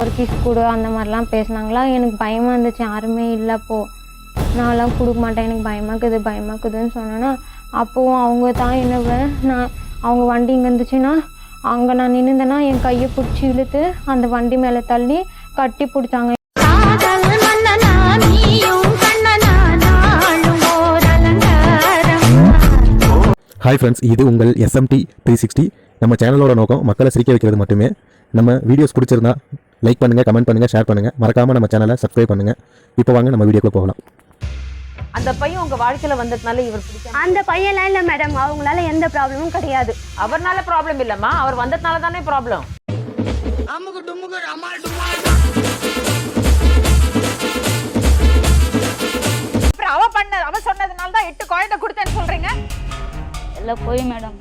ஒரு கிஸ் கொடு அந்த மாதிரிலாம் பேசினாங்களா. எனக்கு பயமாக இருந்துச்சு. யாருமே இல்லை அப்போது. நான்லாம் கொடுக்க மாட்டேன், எனக்கு பயமாக்குதுன்னு சொன்னேன்னா அப்போவும் அவங்க தான் என்ன நான் அவங்க வண்டி இங்கே இருந்துச்சுன்னா அங்கே நான் நின்றுந்தேன்னா என் கையை பிடிச்சி இழுத்து அந்த வண்டி மேலே தள்ளி கட்டி பிடிச்சாங்க. ஹாய் ஃப்ரெண்ட்ஸ், இது உங்கள் SMT 360. நம்ம சேனலோட நோக்கம் மக்களை சிரிக்க வைக்கிறது மட்டுமே. நம்ம வீடியோஸ் பிடிச்சிருந்தா லைக் பண்ணுங்கள், கமெண்ட் பண்ணுங்கள், ஷேர் பண்ணுங்கள். மறக்காமல் நம்ம சேனலை சப்ஸ்கிரைப் பண்ணுங்கள். இப்போ வாங்க நம்ம வீடியோக்குள்ளே போகலாம். அந்த பையன் உங்க வாழ்க்கையில வந்ததுனால இவர் பிடிக்கும்? அந்த பையன்லாம் இல்லை மேடம், அவங்களால எந்த ப்ராப்ளமும் கிடையாது. அவர்னால ப்ராப்ளம் இல்லம்மா, அவர் வந்ததுனால தானே ப்ராப்ளம். அவ சொன்னதுனால தான் 8 குழந்தை கொடுத்தேன்னு சொல்றீங்க. எல்லாம் போய் மேடம்.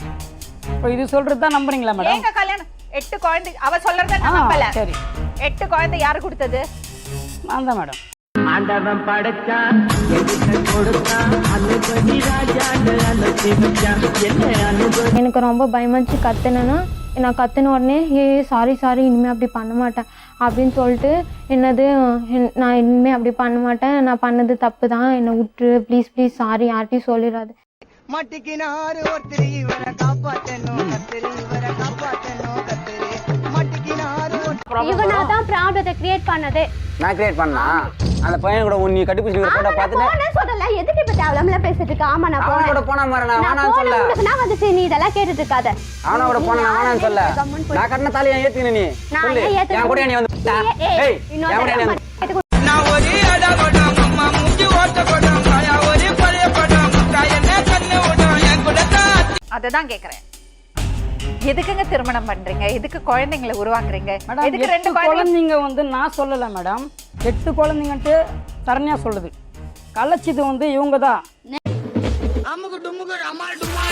இப்போ இது சொல்றது தான் நம்புறீங்களா மேடம்? எங்க கல்யாணம் 8 குழந்தை அவ சொல்றத நான் நம்பல. சரி, 8 குழந்தை யாரு கொடுத்தது? நான் தான் மேடம். ஆண்டவன் படைச்சா எதுக்கு கொடுத்தா அனுபவி ராஜான்னு அனுபவிச்சா என்ன அனுபவி. எனக்கு ரொம்ப பயமாச்சு. கத்துனேன்னா நான் கத்துன உடனே சாரி இனிமேல் அப்படி பண்ண மாட்டேன் அப்படின்னு சொல்லிட்டு என்னது நான் இனிமேல் அப்படி பண்ண மாட்டேன், நான் பண்ணது தப்பு தான், என்னை விட்டுரு ப்ளீஸ் சாரி, யார்ட்டையும் சொல்லிடாது. மட்டிக்கினாரு ஒருத்தர் இவரை காப்பாத்தணும் கத்திரி, இவரை காப்பாத்தணும் கத்திரி. மட்டிக்கினாரு இவனா தான் ப்ராப்ளத்தை கிரியேட் பண்ணதே. நான் கிரியேட் பண்ணா அந்த பையன் கூட உன்னை கட்டிப்பிடிச்சு போட்டோ பார்த்துட்டு நான் சொல்லல, எதுக்கு இப்ப தேவலாமல பேசிட்டு இருக்க? ஆமா நான் அவன கூட போனா மாதிரி நான் வேணாம்னு சொல்ல. நான் வந்து சரி நீ இதெல்லாம் கேட்டுட்டு இருக்காத. அவன கூட போனா நான் வேணாம்னு சொல்ல. நான் கட்டின தாலியை ஏத்துக்கின நீ சொல்லு. என் கூட நீ வந்து ஏய் என் கூட நீ வந்து நான் ஒரே அட போடும் அம்மா மூஞ்சி ஓட்ட போடும் காயா ஒரே பழைய போடும் காயனே கண்ணு ஓடும் என் கூட தான். அததான் கேக்குறேன். எதுக்குங்க திருமணம் பண்றீங்க? எதுக்கு குழந்தைங்களை உருவாக்குறீங்க? மேடம், எதுக்கு 2 குழந்தைங்க வந்து நான் சொல்லல மேடம், 8 குழந்தைங்கன்ட்டு சரண்யா சொல்லுது. கலைச்சது வந்து இவங்க தான். அம்முக்கு டும்முக்கு அம்மா டும்மா